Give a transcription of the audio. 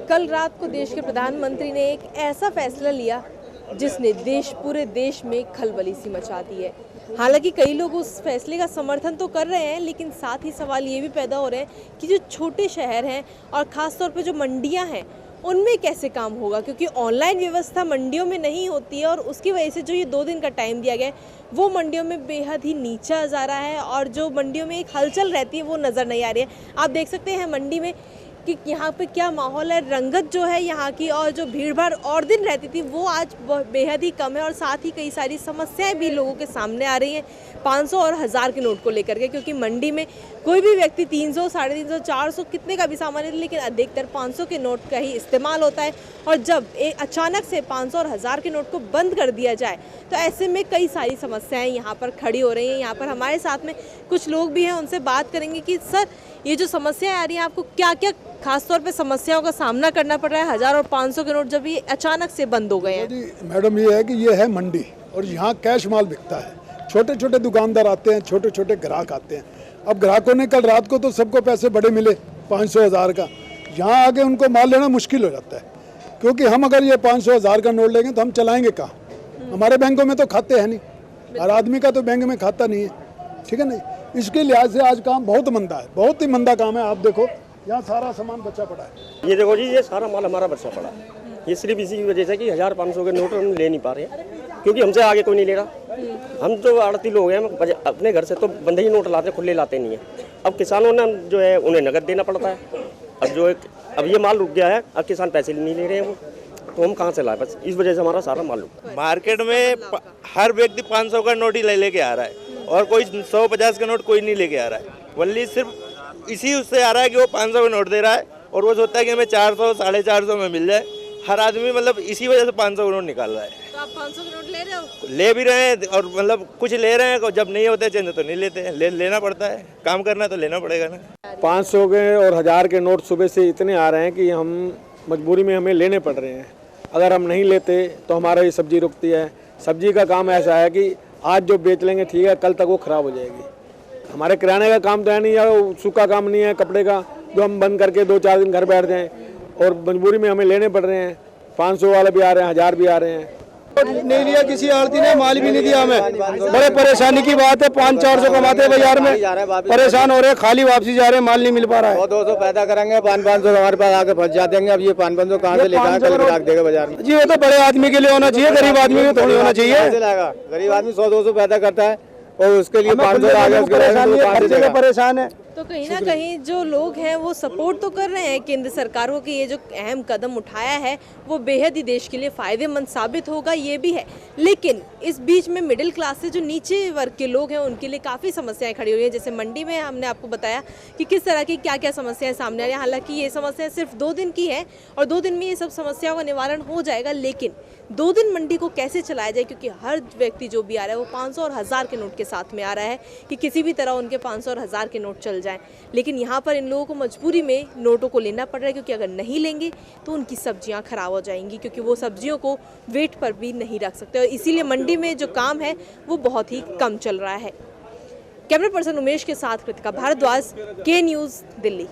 कल रात को देश के प्रधानमंत्री ने एक ऐसा फैसला लिया जिसने पूरे देश में खलबली सी मचा दी है। हालांकि कई लोग उस फैसले का समर्थन तो कर रहे हैं, लेकिन साथ ही सवाल ये भी पैदा हो रहे हैं कि जो छोटे शहर हैं और ख़ास तौर पे जो मंडियां हैं उनमें कैसे काम होगा, क्योंकि ऑनलाइन व्यवस्था मंडियों में नहीं होती है और उसकी वजह से जो ये 2 दिन का टाइम दिया गया है वो मंडियों में बेहद ही नीचा जा रहा है और जो मंडियों में एक हलचल रहती है वो नज़र नहीं आ रही है। आप देख सकते हैं मंडी में कि यहाँ पे क्या माहौल है, रंगत जो है यहाँ की और जो भीड़ भाड़ और दिन रहती थी वो आज बेहद ही कम है और साथ ही कई सारी समस्याएं भी लोगों के सामने आ रही हैं 500 और 1000 के नोट को लेकर के, क्योंकि मंडी में कोई भी व्यक्ति 300, 350, 400 कितने का भी सामान है, लेकिन अधिकतर 500 के नोट का ही इस्तेमाल होता है। और जब अचानक से 500 और 1000 के नोट को बंद कर दिया जाए तो ऐसे में कई सारी समस्याएं यहाँ पर खड़ी हो रही हैं। यहाँ पर हमारे साथ में कुछ लोग भी हैं, उनसे बात करेंगे कि सर ये जो समस्याएं आ रही हैं आपको क्या क्या खास तौर पे समस्याओं का सामना करना पड़ रहा है 1000 और 500 के नोट जब ये अचानक से बंद हो गए हैं? जी मैडम, ये है कि ये है मंडी और यहाँ कैश माल बिकता है। छोटे छोटे दुकानदार आते हैं, छोटे छोटे ग्राहक आते हैं। अब ग्राहकों ने कल रात को तो सबको पैसे बड़े मिले 500 1000 का, यहाँ आके उनको माल लेना मुश्किल हो जाता है, क्योंकि हम अगर ये 500 1000 का नोट लेंगे तो हम चलाएंगे कहाँ? हमारे बैंकों में तो खाते हैं नहीं, हर आदमी का तो बैंक में खाता नहीं है, ठीक है नहीं। इसके लिहाज से आज काम बहुत मंदा है, बहुत ही मंदा काम है। आप देखो यहाँ सारा सामान बचा पड़ा है। ये देखो जी, ये सारा माल हमारा बचा पड़ा है। ये सिर्फ इसी की वजह से कि 1500 के नोट हम ले नहीं पा रहे हैं, क्योंकि हमसे आगे कोई नहीं ले रहा। हम जो आड़ती लोग हैं हम अपने घर से तो बंधे ही नोट लाते, खुले लाते नहीं है। अब किसानों ने जो है उन्हें नकद देना पड़ता है। अब ये माल रुक गया है, अब किसान पैसे नहीं ले रहे हैं वो, तो हम कहाँ से लाए? बस इस वजह से हमारा सारा माल रुक। मार्केट में हर व्यक्ति 500 का नोट ही लेके आ रहा है और कोई 150 का नोट कोई नहीं लेके आ रहा है। वल्ली सिर्फ इसी उससे आ रहा है कि वो 500 का नोट दे रहा है और वो सोचता है कि हमें 400 450 में मिल जाए। हर आदमी मतलब इसी वजह से 500 का नोट निकाल रहा है। तो आप 500 के नोट ले रहे हो? ले भी रहे हैं और मतलब कुछ ले रहे हैं, जब नहीं होते चेंज तो नहीं लेते हैं। लेना पड़ता है, काम करना तो लेना पड़ेगा ना। 500 के और 1000 के नोट सुबह से इतने आ रहे हैं कि हम मजबूरी में हमें लेने पड़ रहे हैं। अगर हम नहीं लेते तो हमारा ये सब्जी रुकती है। सब्जी का काम ऐसा है कि आज जो बेच लेंगे ठीक है, कल तक वो ख़राब हो जाएगी। हमारे किराने का काम तो है नहीं, या सूखा काम नहीं है कपड़े का जो हम बंद करके 2-4 दिन घर बैठ जाएं, और मजबूरी में हमें लेने पड़ रहे हैं। 500 वाले भी आ रहे हैं, 1000 भी आ रहे हैं। नहीं लिया किसी आड़ती ने, माल भी नहीं दिया हमें। बड़े परेशानी की बात है। 500-400 कमाते हैं बाजार में, परेशान हो रहे हैं, खाली वापसी जा रहे हैं, माल नहीं मिल पा रहा है। 200 पैदा करेंगे, 500 हमारे पास आके फंस जाते हैं। अब ये 500 कहाँ से लेकर कल रख देगा बाजार में? जी वो तो बड़े आदमी के लिए होना चाहिए, गरीब आदमी को थोड़ी होना चाहिए। गरीब आदमी 100-200 पैदा करता है और उसके लिए 500 आ गया, परेशान है। तो कहीं ना कहीं जो लोग हैं वो सपोर्ट तो कर रहे हैं केंद्र सरकार को कि ये जो अहम कदम उठाया है वो बेहद ही देश के लिए फ़ायदेमंद साबित होगा, ये भी है। लेकिन इस बीच में मिडिल क्लास से जो नीचे वर्ग के लोग हैं उनके लिए काफ़ी समस्याएं खड़ी हुई हैं। जैसे मंडी में हमने आपको बताया कि किस तरह की क्या क्या समस्याएं सामने आ रही हैं। हालांकि ये समस्याएं सिर्फ 2 दिन की है और 2 दिन में ये सब समस्याओं का निवारण हो जाएगा, लेकिन 2 दिन मंडी को कैसे चलाया जाए, क्योंकि हर व्यक्ति जो भी आ रहा है वो 500 और 1000 के नोट के साथ में आ रहा है कि किसी भी तरह उनके 500 और 1000 के नोट चल जाएं। लेकिन यहाँ पर इन लोगों को मजबूरी में नोटों को लेना पड़ रहा है, क्योंकि अगर नहीं लेंगे तो उनकी सब्जियाँ खराब हो जाएंगी, क्योंकि वो सब्जियों को वेट पर भी नहीं रख सकते और इसीलिए मंडी में जो काम है वो बहुत ही कम चल रहा है। कैमरा पर्सन उमेश के साथ कृतिका भारद्वाज, के न्यूज़, दिल्ली।